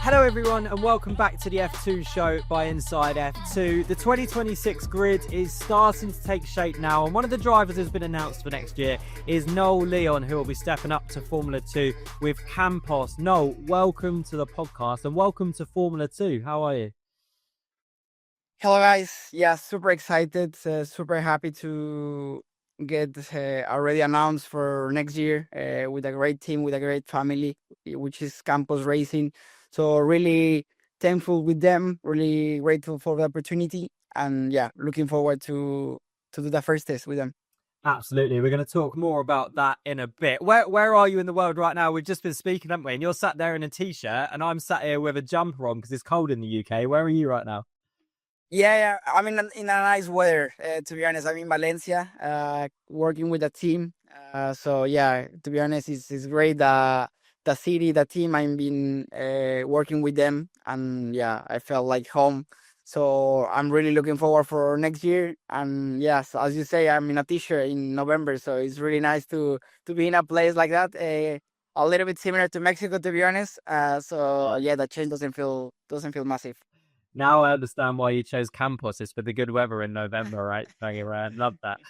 Hello everyone and welcome back to the F2 show by Inside F2. The 2026 grid is starting to take shape now, and one of the drivers who's been announced for next year is Noel León, who will be stepping up to Formula 2 with Campos. Noel, welcome to the podcast and welcome to Formula 2. How are you? Hello, guys. Yeah, super excited. Super happy to get already announced for next year with a great team, with a great family, which is Campos Racing. So really thankful with them. Really grateful for the opportunity, and yeah, looking forward to do the first test with them. Absolutely. We're going to talk more about that in a bit. Where are you in the world right now? We've just been speaking, haven't we? And you're sat there in a t-shirt and I'm sat here with a jumper on because it's cold in the UK. Where are you right now? Yeah. I'm in a nice weather. To be honest, I'm in Valencia, working with a team. So yeah, to be honest, it's great. The city, the team. I've been working with them, and yeah, I felt like home. So I'm really looking forward for next year. And yes, as you say, I'm in a t-shirt in November, so it's really nice to be in a place like that. A little bit similar to Mexico, to be honest. So yeah, the change doesn't feel massive. Now I understand why you chose Campos. It's for the good weather in November, right? Very rare. Love that.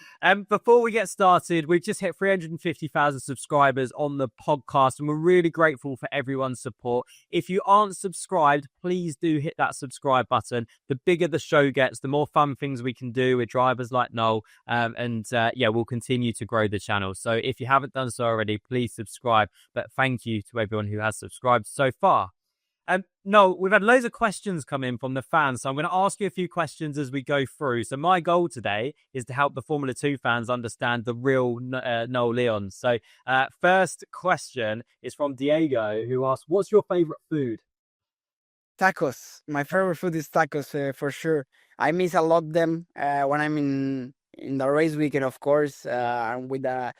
Before we get started, we've just hit 350,000 subscribers on the podcast, and we're really grateful for everyone's support. If you aren't subscribed, please do hit that subscribe button. The bigger the show gets, the more fun things we can do with drivers like Noel. Yeah, we'll continue to grow the channel. So if you haven't done so already, please subscribe. But thank you to everyone who has subscribed so far. No, we've had loads of questions come in from the fans, so I'm going to ask you a few questions as we go through. So my goal today is to help the Formula 2 fans understand the real Noel León. So first question is from Diego, who asks, what's your favourite food? Tacos. My favorite food is tacos, for sure. I miss a lot them when I'm in the race weekend, of course, and with the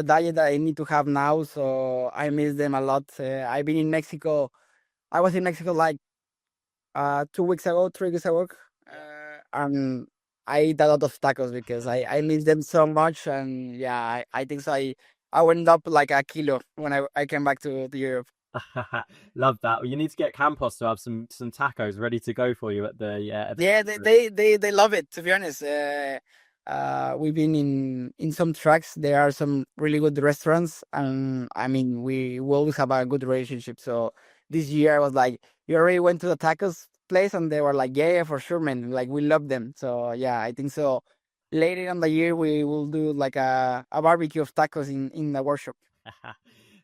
diet that I need to have now. So I miss them a lot. I've been in Mexico. I was in Mexico like 2 weeks ago, 3 weeks ago, and I ate a lot of tacos because I miss them so much. And yeah, I think so. I went up like a kilo when I came back to Europe. Love that. Well, you need to get Campos to have some tacos ready to go for you at the Yeah, they love it. To be honest, we've been in some tracks. There are some really good restaurants, and I mean, we always have a good relationship. So this year, I was like, "You already went to the tacos place?" And they were like, "Yeah, yeah, for sure, man. Like we love them." So yeah, I think so. Later in the year, we will do like a barbecue of tacos in the workshop.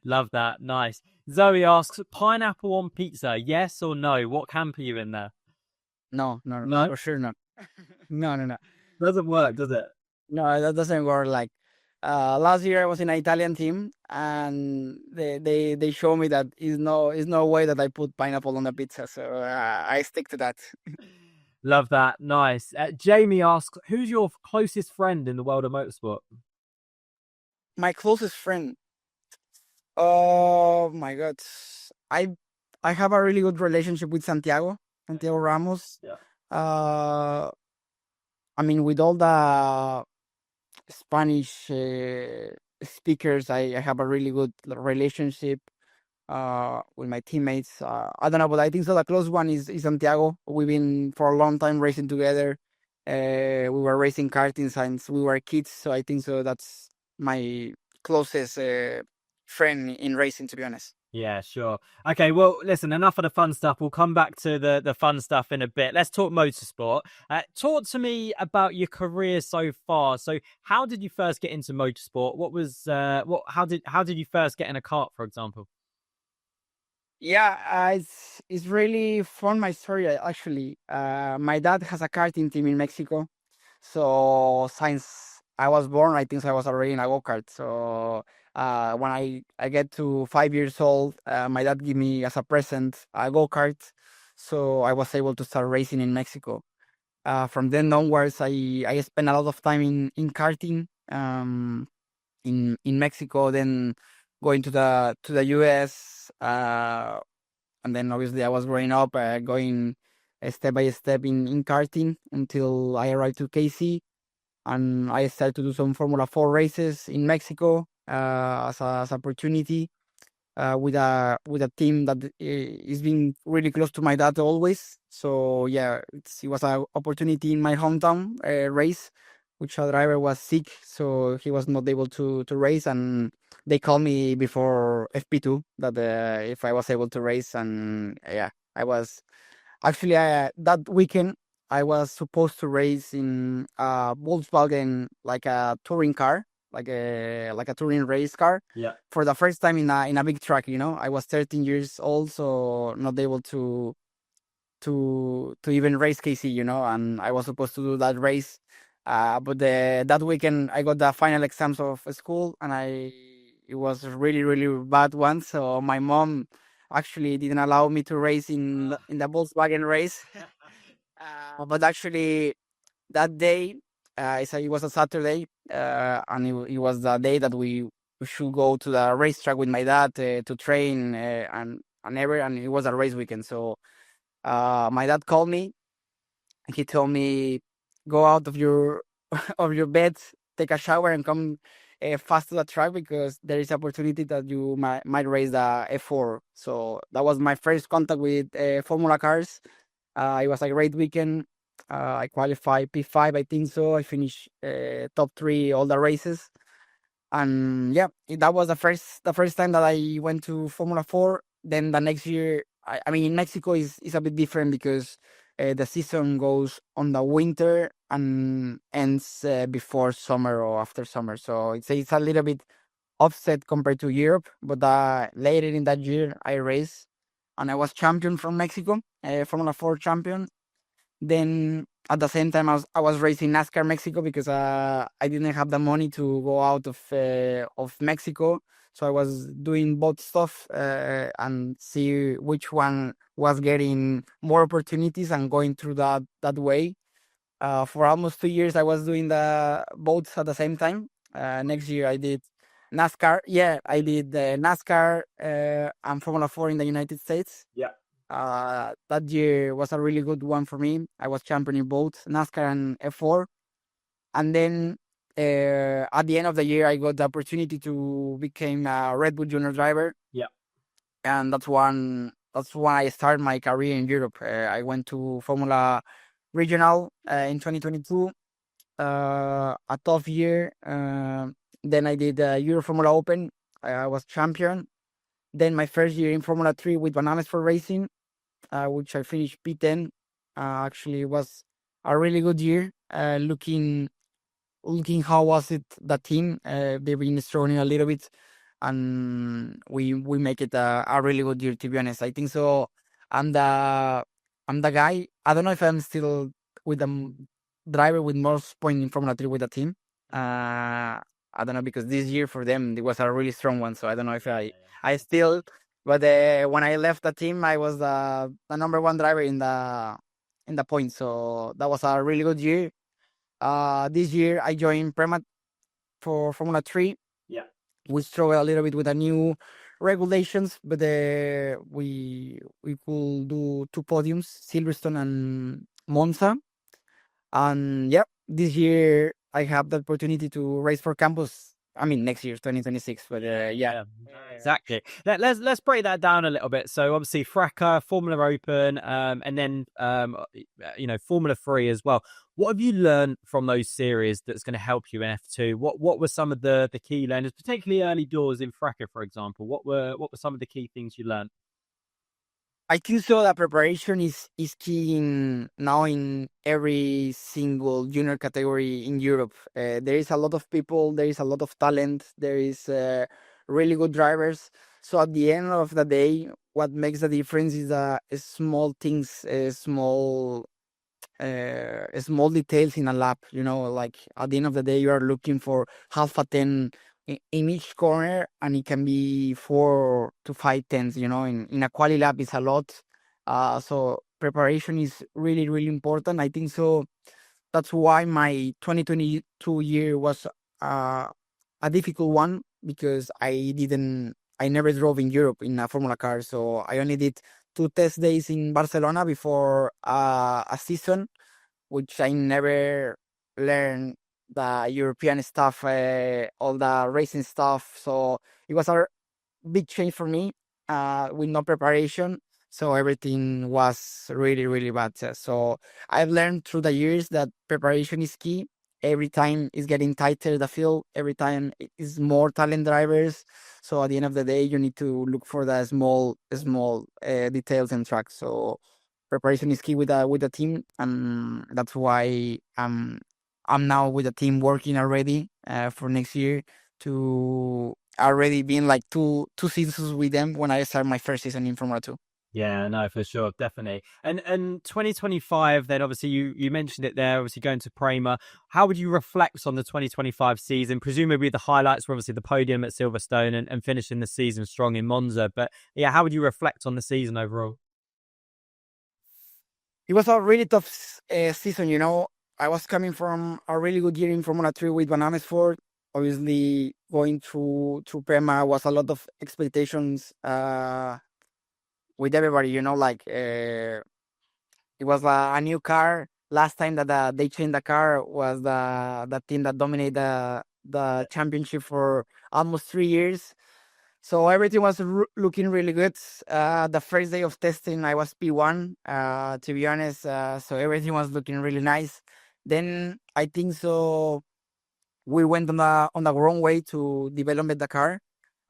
Love that. Nice. Zoe asks, pineapple on pizza, yes or no? What camp are you in there? No, no, No, for sure not. No, no, no. doesn't work, does it? No, that doesn't work. Like last year, I was in an Italian team, and they show me that is no way that I put pineapple on the pizza. So I stick to that. Love that. Nice. Jamie asks, who's your closest friend in the world of motorsport? My closest friend. Oh my God, I I have a really good relationship with Santiago Ramos. Yeah. Uh, I mean, with all the Spanish speakers, I have a really good relationship with my teammates. I don't know, but I think so. The close one is Santiago. We've been for a long time racing together. We were racing karting since we were kids, so I think so. That's my closest friend in racing, to be honest. Yeah, sure. Okay, well, listen, enough of the fun stuff. We'll come back to the fun stuff in a bit. Let's talk motorsport. Talk to me about your career so far. So, how did you first get into motorsport? What was how did you first get in a kart, for example? Yeah, it's really fun. My story actually. My dad has a karting team in Mexico, so since I was born, I think I was already in a go kart. So when I get to 5 years old, my dad gave me as a present a go kart, so I was able to start racing in Mexico. From then onwards, I spent a lot of time in karting. In Mexico, then going to the US, and then obviously I was growing up, going step by step in karting until I arrived to KC, and I started to do some Formula 4 races in Mexico as opportunity. with a team that is being really close to my dad always. So yeah, it was an opportunity in my hometown race, which a driver was sick, so he was not able to race, and they called me before FP2 that if I was able to race, and yeah, I was actually that weekend I was supposed to race in a Volkswagen, like a touring car, like a touring race car, Yeah. for the first time in a big track. I was 13 years old, so not able to even race KC, and I was supposed to do that race. But that weekend I got the final exams of school, and it was a really really bad one. So my mom actually didn't allow me to race in the Volkswagen race. But actually that day, it was a Saturday, and it was the day that we should go to the racetrack with my dad to train, and it was a race weekend. So my dad called me. He told me, go out of your of your bed, take a shower, and come fast to the track, because there is opportunity that you might race the F4. So that was my first contact with Formula cars. It was a great weekend. I qualified P5, I think so. I finished top three all the races, and yeah, that was the first time that I went to Formula 4. Then the next year, I mean, in Mexico is a bit different, because the season goes on the winter and ends before summer or after summer. So it's a little bit offset compared to Europe. But later in that year, I raced and I was champion from Mexico, Formula 4 champion. Then at the same time, I was racing NASCAR Mexico, because I didn't have the money to go out of Mexico. So I was doing both stuff, and see which one was getting more opportunities and going through that way. For almost 2 years, I was doing the both at the same time. Next year, I did NASCAR. Yeah, I did NASCAR and Formula 4 in the United States. Yeah. That year was a really good one for me. I was champion in both NASCAR and F4. And then at the end of the year, I got the opportunity to become a Red Bull Junior driver. Yeah. And that's when I started my career in Europe. I went to Formula Regional in 2022. A tough year. Then I did Euro Formula Open. I was champion. Then my first year in Formula 3 with Bananas for Racing, which I finished P10. Actually, it was a really good year. Looking how was it the team? They've been struggling a little bit, and we make it a really good year. To be honest, I think so. I'm the I'm the guy. I don't know if I'm still with the driver with most points in Formula 3 with the team. I don't know, because this year for them it was a really strong one. So I don't know if I still. But when I left the team, I was the number one driver in the points. So that was a really good year. This year I joined Prema for Formula 3. Yeah. We struggled a little bit with the new regulations, but we could do two podiums, Silverstone and Monza. And yeah, this year I have the opportunity to race for Campus. I mean, next year, 2026. But yeah. Exactly. Let's break that down a little bit. So obviously FRACA, Formula Open, and then Formula 3 as well. What have you learned from those series that's going to help you in F2? What were some of the key learners, particularly early doors in FRACA, for example? What were some of the key things you learned? I think so. The preparation is key now in every single junior category in Europe. There is a lot of people. There is a lot of talent. There is really good drivers. So at the end of the day, what makes the difference is small things, small details in a lap. Like at the end of the day, you are looking for half a 10 in each corner, and it can be 4 to 5 tenths. In a quali lap, it's a lot. So preparation is really, really important. I think so. That's why my 2022 year was a difficult one, because I never drove in Europe in a Formula car. So I only did 2 test days in Barcelona before a season, which I never learned the European stuff, all the racing stuff. So it was a big change for me. with no preparation. So everything was really, really bad. So I've learned through the years that preparation is key. Every time it's getting tighter, the field, every time it is more talent drivers. So at the end of the day, you need to look for the small details and tracks. So preparation is key with the team, and that's why I'm now with the team working already for next year to already being like two seasons with them when I start my first season in Formula 2. Yeah, no, for sure, definitely. And 2025, then obviously you mentioned it there, obviously going to Prema. How would you reflect on the 2025 season? Presumably the highlights were obviously the podium at Silverstone and finishing the season strong in Monza. But yeah, how would you reflect on the season overall? It was a really tough season, you know. I was coming from a really good year in Formula 3 with Van Amersfoort. Obviously, going through Prema was a lot of expectations with everybody, you know, like it was a new car. Last time that they changed the car was the team that dominated the championship for almost 3 years. So everything was looking really good. The first day of testing, I was P1, to be honest. So everything was looking really nice. Then I think so we went on the wrong way to develop the car,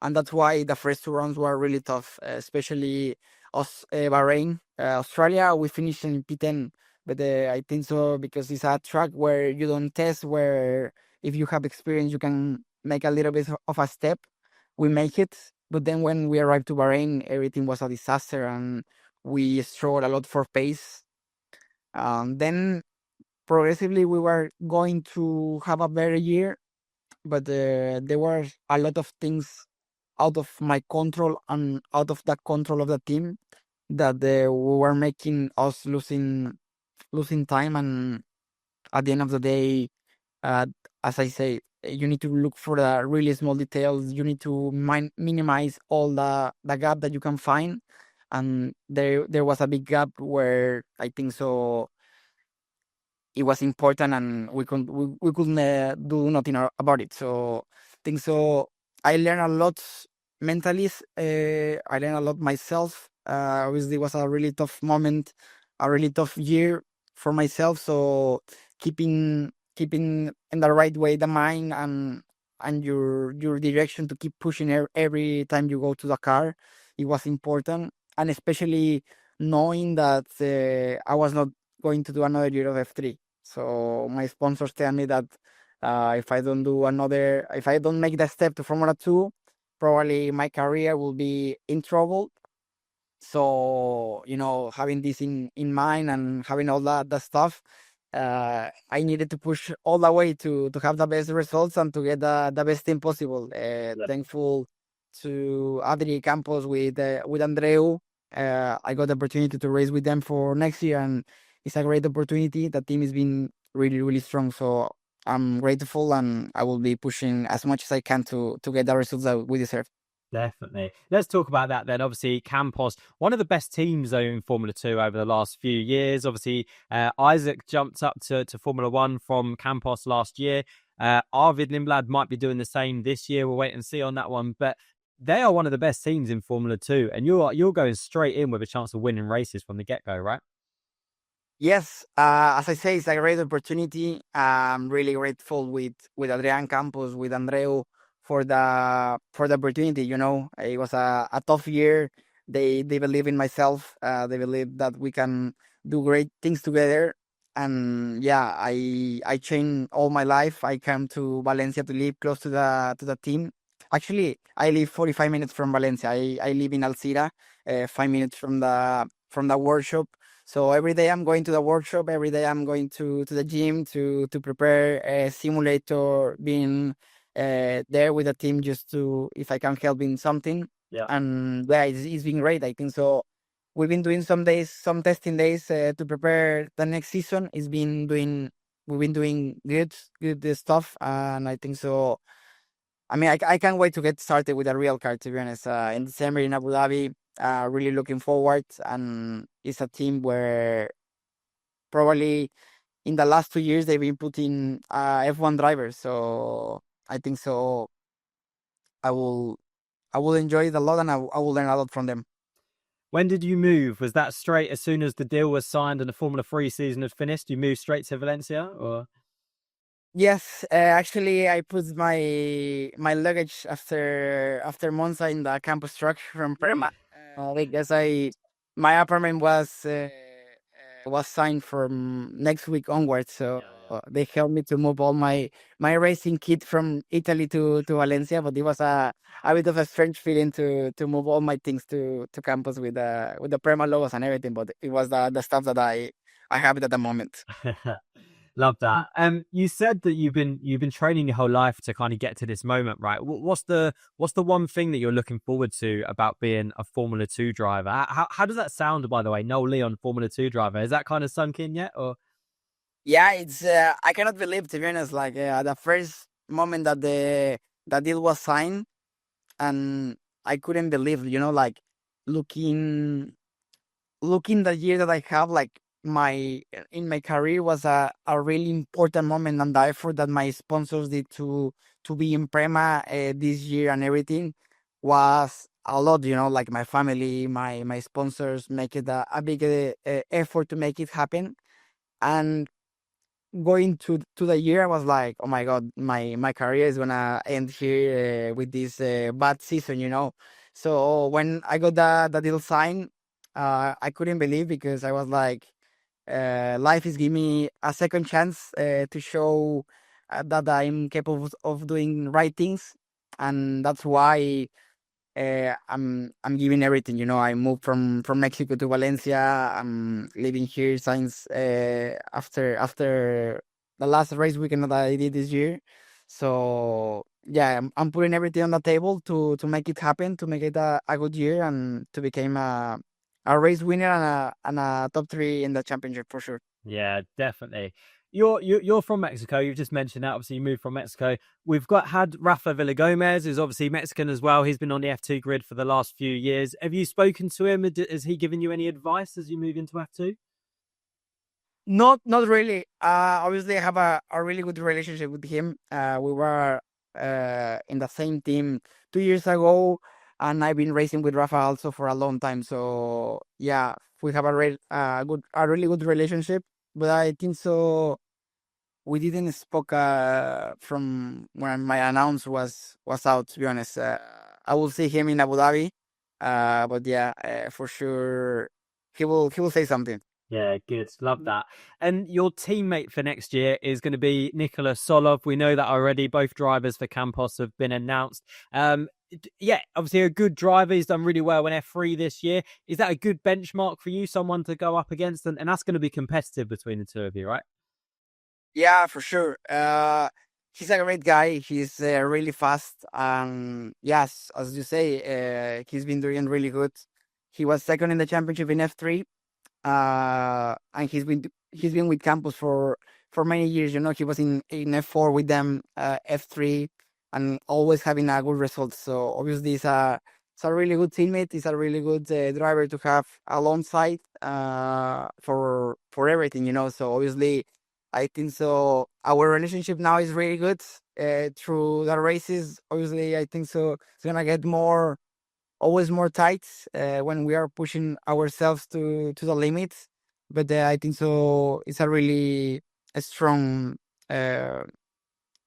and that's why the first two rounds were really tough, especially Bahrain, Australia. We finished in P10, but I think so because it's a track where you don't test, where if you have experience, you can make a little bit of a step. We make it, but then when we arrived to Bahrain, everything was a disaster, and we struggled a lot for pace. Then progressively we were going to have a better year, but there were a lot of things out of my control and out of the control of the team that were making us losing time. And at the end of the day, uh, as I say, you need to look for the really small details. You need to minimize all the gap that you can find, and there was a big gap where I think so it was important, and we couldn't do nothing about it. So I think so I learned a lot mentally. I learned a lot myself. Obviously, it was a really tough moment, a really tough year for myself. So keeping in the right way the mind and your direction to keep pushing every time you go to the car, it was important, and especially knowing that I was not going to do another year of F3. So my sponsors tell me that if I don't make the step to Formula 2, probably my career will be in trouble. So, you know, having this in mind and having all that stuff, I needed to push all the way to have the best results and to get the best team possible. Thankful to Adri Campos with Andreu. I got the opportunity to race with them for next year, and it's a great opportunity. The team has been really, really strong. So I'm grateful, and I will be pushing as much as I can to get the results that we deserve. Definitely. Let's talk about that then. Obviously, Campos, one of the best teams though in Formula 2 over the last few years. Obviously, Isaac jumped up to Formula 1 from Campos last year. Arvid Lindblad might be doing the same this year. We'll wait and see on that one. But they are one of the best teams in Formula 2. And you're going straight in with a chance of winning races from the get-go, right? Yes, as I say, it's a great opportunity. I'm really grateful with Adrian Campos, with Andreu for the opportunity. You know, it was a tough year. They believe in myself. They believe that we can do great things together. And yeah, I changed all my life. I came to Valencia to live close to the team. Actually, I live 45 minutes from Valencia. I live in Alcira, 5 minutes from the workshop. So every day I'm going to the workshop. Every day I'm going to the gym to prepare a simulator, being there with the team just to if I can help in something. Yeah. And yeah, it's been great. I think so. We've been doing some testing days to prepare the next season. We've been doing good stuff, and I think so. I mean, I can't wait to get started with a real car, to be honest. In December in Abu Dhabi, really looking forward. And it's a team where probably in the last 2 years they've been putting F1 drivers. So I think so. I will I will enjoy it a lot, and I will learn a lot from them. When did you move? Was that straight as soon as the deal was signed and the Formula 3 season had finished? You moved straight to Valencia, or? Yes, actually, I put my luggage after Monza in the campus truck from Perma, because I my apartment was signed from next week onwards. So Yeah, yeah. they helped me to move all my racing kit from Italy to Valencia. But it was a bit of a strange feeling to move all my things to campus with the Perma logos and everything. But it was the stuff that I have it at the moment. Love that. You said that you've been training your whole life to kind of get to this moment, right? What's the one thing that you're looking forward to about being a Formula Two driver? How does that sound, by the way? Noel Leon, Formula Two driver. Is that kind of sunk in yet, or? Yeah, it's I cannot believe, to be honest, like the first moment that the deal was signed, and I couldn't believe, like looking looking the year that I have, like my in my career was a really important moment, and the effort that my sponsors did to be in Prema this year and everything was a lot, like my family, my sponsors make it a big effort to make it happen. And going to the year, I was like, oh my god, my career is gonna end here with this bad season. So when I got the deal signed, I couldn't believe, because I was like, life is giving me a second chance to show that I'm capable of doing right things, and that's why I'm giving everything. I moved from Mexico to Valencia. I'm living here since after the last race weekend that I did this year. So yeah, I'm putting everything on the table to make it happen, to make it a good year, and to become a race winner and a top three in the championship for sure. Yeah, definitely. You're from Mexico. You've just mentioned that. Obviously, you moved from Mexico. We've had Rafa Villagomez, who's obviously Mexican as well. He's been on the F2 grid for the last few years. Have you spoken to him? Has he given you any advice as you move into F2? Not really. Obviously, I have a really good relationship with him. We were in the same team 2 years ago, and I've been racing with Rafa also for a long time. So yeah, we have a really good relationship. But I think so. We didn't spoke from when my announce was out. To be honest, I will see him in Abu Dhabi. But yeah, for sure, he will say something. Yeah, good. Love that. And your teammate for next year is going to be Nicolas Solov. We know that already. Both drivers for Campos have been announced. Yeah, obviously a good driver. He's done really well in F3 this year. Is that a good benchmark for you, someone to go up against? And that's going to be competitive between the two of you, right? Yeah, for sure. He's a great guy. He's really fast. Yes, as you say, he's been doing really good. He was second in the championship in F3. And he's been with Campus for many years. He was in F4 with them, F3, and always having a good result. So obviously, it's a really good teammate. He's a really good driver to have alongside for everything. So obviously, I think so. Our relationship now is really good through the races. Obviously, I think so. It's gonna get always more tight when we are pushing ourselves to the limits. But I think so. It's a really a strong uh,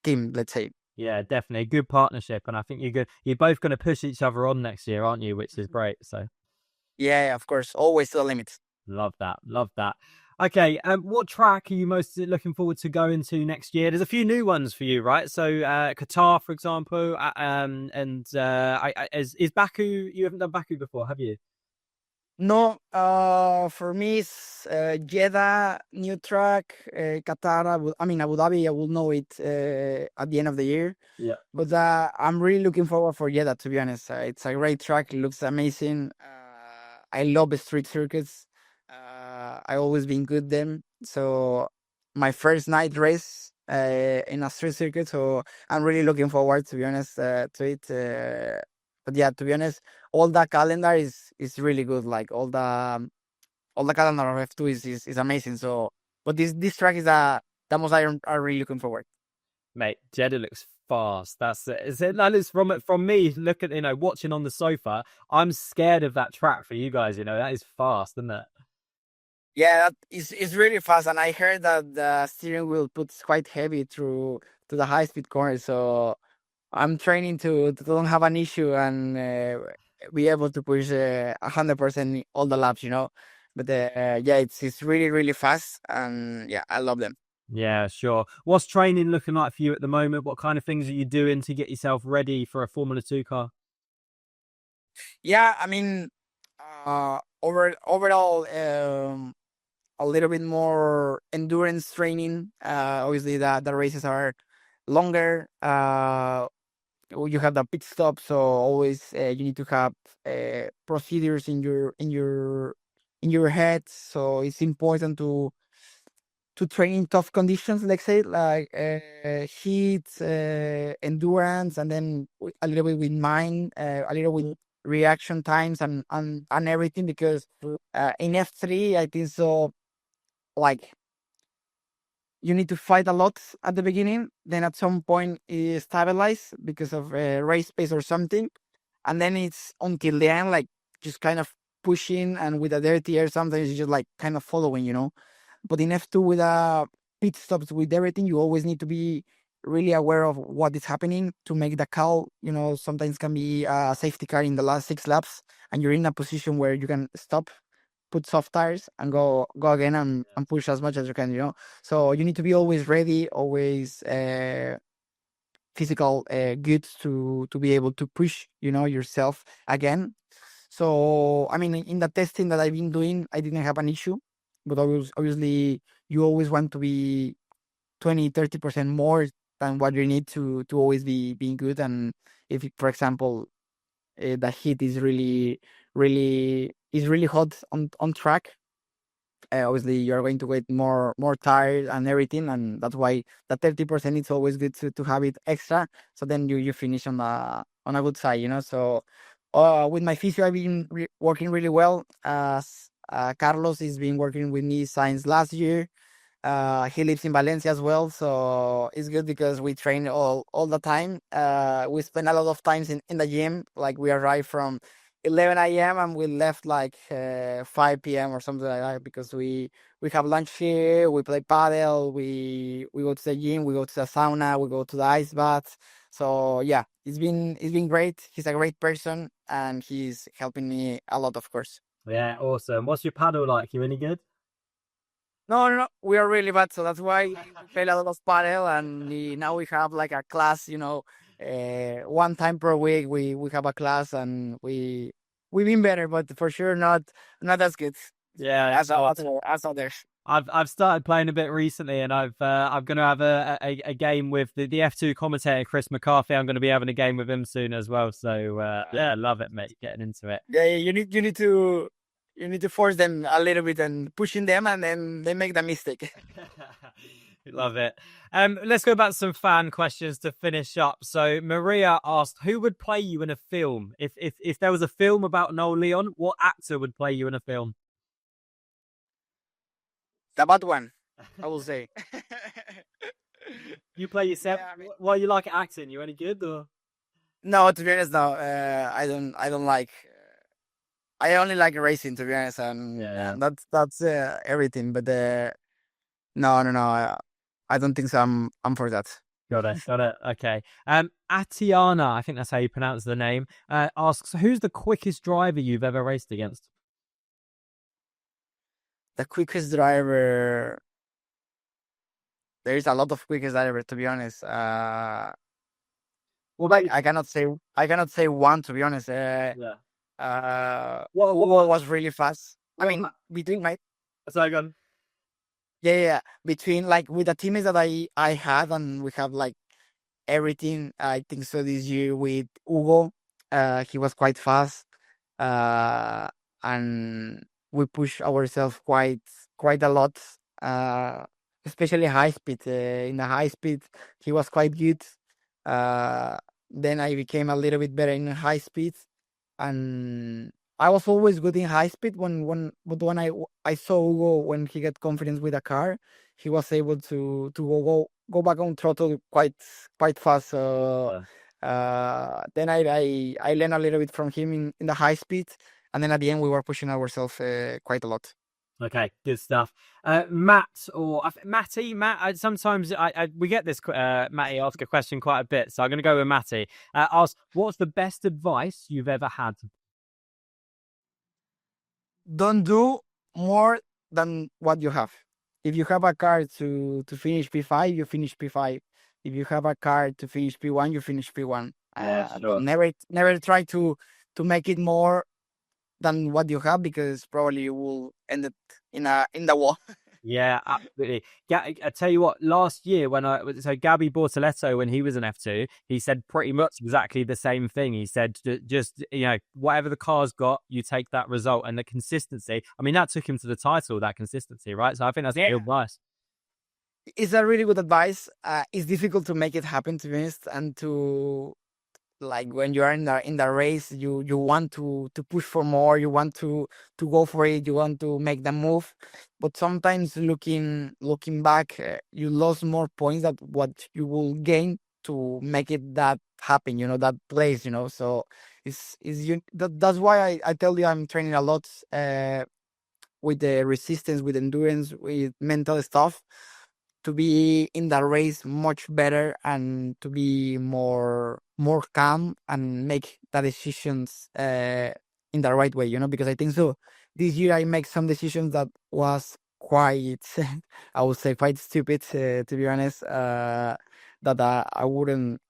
team, let's say. Yeah, definitely a good partnership, and I think you're both going to push each other on next year, aren't you? Which is great. So Yeah, yeah, of course, always to the limits. love that. Love that. Okay, what track are you most looking forward to going to next year? There's a few new ones for you, right? So Qatar, for example, and is Baku? You haven't done Baku before, have you? No, for me, it's Jeddah, new track, Qatar. Abu Dhabi. I will know it at the end of the year. Yeah. But I'm really looking forward for Jeddah, to be honest. It's a great track. It looks amazing. I love the street circuits. I always been good them. So my first night race in a street circuit. So I'm really looking forward, to be honest, to it. But yeah, to be honest, all the calendar is really good. Like all the calendar of F2 is amazing. So, but this track is the most I really looking forward. Mate, Jeddah looks fast. That's it. That is from me looking, watching on the sofa. I'm scared of that track for you guys. That is fast, isn't it? Yeah, that is really fast, and I heard that the steering wheel puts quite heavy through to the high speed corner. So I'm training to don't have an issue and be able to push 100% all the laps. But yeah, it's really really fast, and yeah, I love them. Yeah, sure. What's training looking like for you at the moment? What kind of things are you doing to get yourself ready for a Formula Two car? Yeah, I mean, overall, a little bit more endurance training. Obviously, the races are longer. You have the pit stop, so always you need to have procedures in your head. So it's important to train in tough conditions, let's say, like heat, endurance, and then a little bit with mind, a little with reaction times and everything. Because in F3, I think so, like you need to fight a lot at the beginning. Then at some point it stabilize because of race pace or something, and then it's until the end, like just kind of pushing, and with a dirty air, sometimes it's just like kind of following. But in F2 with pit stops with everything, you always need to be really aware of what is happening to make the call. Sometimes can be a safety car in the last 6 laps, and you're in a position where you can stop, put soft tires, and go again and push as much as you can. So you need to be always ready, always physical good to be able to push yourself again. So I mean, in the testing that I've been doing, I didn't have an issue. But obviously you always want to be 20-30% more than what you need to always be being good. And if, for example, the heat is really hot on track, obviously you're going to get more tired and everything, and that's why the 30% is always good to have it extra. So then you finish on a good side. So with my physio, I've been working really well. Carlos has been working with me since last year. He lives in Valencia as well, so it's good because we train all the time. We spend a lot of times in the gym. Like we arrive from 11 a.m. and we left like 5 p.m. or something like that, because we have lunch here. We play paddle. We go to the gym. We go to the sauna. We go to the ice bath. So yeah, it's been great. He's a great person, and he's helping me a lot, of course. Yeah, awesome. What's your paddle like? You any good? No, no, no, we are really bad. So that's why we play a lot of paddle, and now we have like a class. One time per week we have a class, and we've been better, but for sure not as good Yeah, as others. I've started playing a bit recently, and I'm going to have a game with the F2 commentator Chris McCarthy. I'm going to be having a game with him soon as well. So yeah, love it, mate. Getting into it. Yeah, yeah, you need to force them a little bit and pushing them, and then they make the mistake. Love it. Let's go back to some fan questions to finish up. So Maria asked, "Who would play you in a film? If there was a film about Noel Leon, what actor would play you in a film?" The bad one, I will say. You play yourself. Yeah, I mean, Why you like acting? You any good or? no, to be honest, no. I don't like. I only like racing, to be honest, and Yeah. that's everything. But no, no, no. I don't think so. I'm for that. Got it. Got it. Okay. Atiana, I think that's how you pronounce the name, asks, "Who's the quickest driver you've ever raced against?" The quickest driver. There's a lot of quickest driver, to be honest. What about you? I cannot say one, to be honest. Yeah. Hugo was really fast. I What? mean, between my So gone. yeah, yeah, yeah, between like with the teammates that I had, and we have like everything. I think so this year with Hugo, he was quite fast, uh, and we push ourselves quite a lot, uh, especially high speed. In the high speed, he was quite good. Uh, then I became a little bit better in high speed, and I was always good in high speed but when I saw Hugo when he get confidence with a car, he was able to go back on throttle quite fast. So then I learned a little bit from him in the high speed, and then at the end we were pushing ourselves quite a lot. Okay, good stuff. Matt or Matty, Matt. Sometimes we get this Matty ask a question quite a bit, so I'm going to go with Matty. Ask, what's the best advice you've ever had? Don't do more than what you have. If you have a car to finish P5, you finish P5. If you have a car to finish P1, you finish P1. Yeah, sure. Never try to make it more than what you have, because probably you will end up in the wall. Yeah, absolutely. Yeah, I tell you what, last year so Gabby Bortoletto, when he was an F2, he said pretty much exactly the same thing. He said, just, whatever the car's got, you take that result, and the consistency. I mean, that took him to the title, that consistency, right? So I think that's real nice. It's a really good advice. It's difficult to make it happen, to be honest, and to, like, when you are in the race, you want to push for more, you want to go for it, you want to make the move, but sometimes looking back, you lost more points than what you will gain to make it that happen, that place, so that's why I tell you I'm training a lot with the resistance, with endurance, with mental stuff, to be in the race much better and to be more calm and make the decisions in the right way, because I think so this year I make some decisions that was quite I would say quite stupid, to be honest, that I wouldn't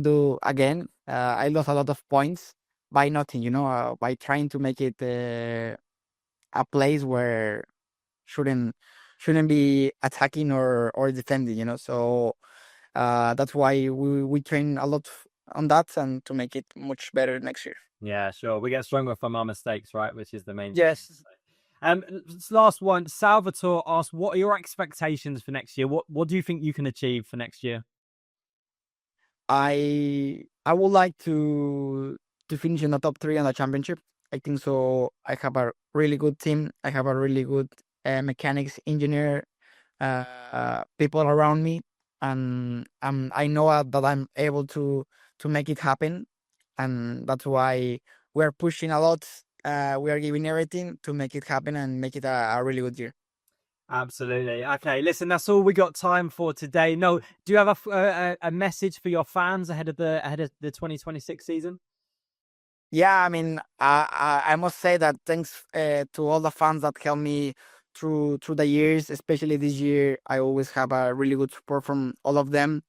do again. I lost a lot of points by nothing, by trying to make it a place where shouldn't be attacking or defending, so that's why we train a lot on that, and to make it much better next year. Yeah, sure. We get stronger from our mistakes, right? Which is the main Yes. Last one, Salvatore asked, what are your expectations for next year? What do you think you can achieve for next year? I would like to finish in the top 3 on the championship. I think so. I have a really good team. I have a really good mechanics, engineer, people around me, and I know that I'm able to make it happen, and that's why we're pushing a lot. We are giving everything to make it happen and make it a really good year. Absolutely. Okay, listen, that's all we got time for today. No, do you have a message for your fans ahead of the 2026 season? Yeah, I mean, I must say that thanks to all the fans that helped me through the years, especially this year. I always have a really good support from all of them.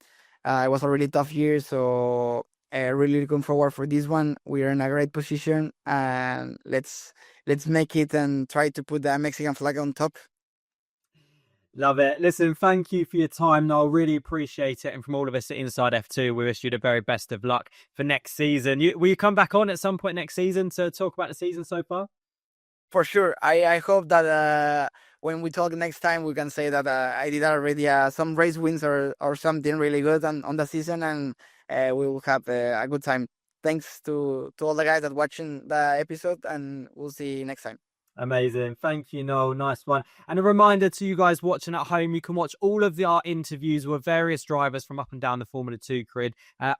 It was a really tough year, so really looking forward for this one. We are in a great position, and let's make it and try to put the Mexican flag on top. Love it. Listen, thank you for your time, Noel. Really appreciate it. And from all of us at Inside F2, we wish you the very best of luck for next season. Will you come back on at some point next season to talk about the season so far? For sure. I hope that when we talk next time, we can say that I did already some race wins or something really good on the season, and we will have a good time. Thanks to all the guys that watching the episode, and we'll see you next time. Amazing. Thank you, Noel. Nice one. And a reminder to you guys watching at home, you can watch all of our interviews with various drivers from up and down the Formula 2 grid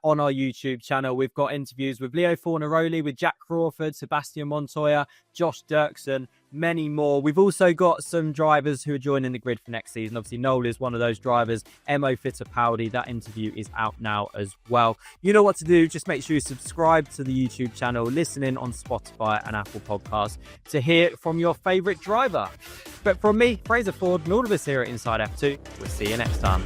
on our YouTube channel. We've got interviews with Leo Fornaroli, with Jack Crawford, Sebastian Montoya, Josh Dirksen, many more. We've also got some drivers who are joining the grid for next season. Obviously, Noel is one of those drivers. Emo Fittipaldi, that interview is out now as well. You know what to do. Just make sure you subscribe to the YouTube channel, listen in on Spotify and Apple Podcasts to hear from your favourite driver. But from me, Fraser Ford, and all of us here at Inside F2, we'll see you next time.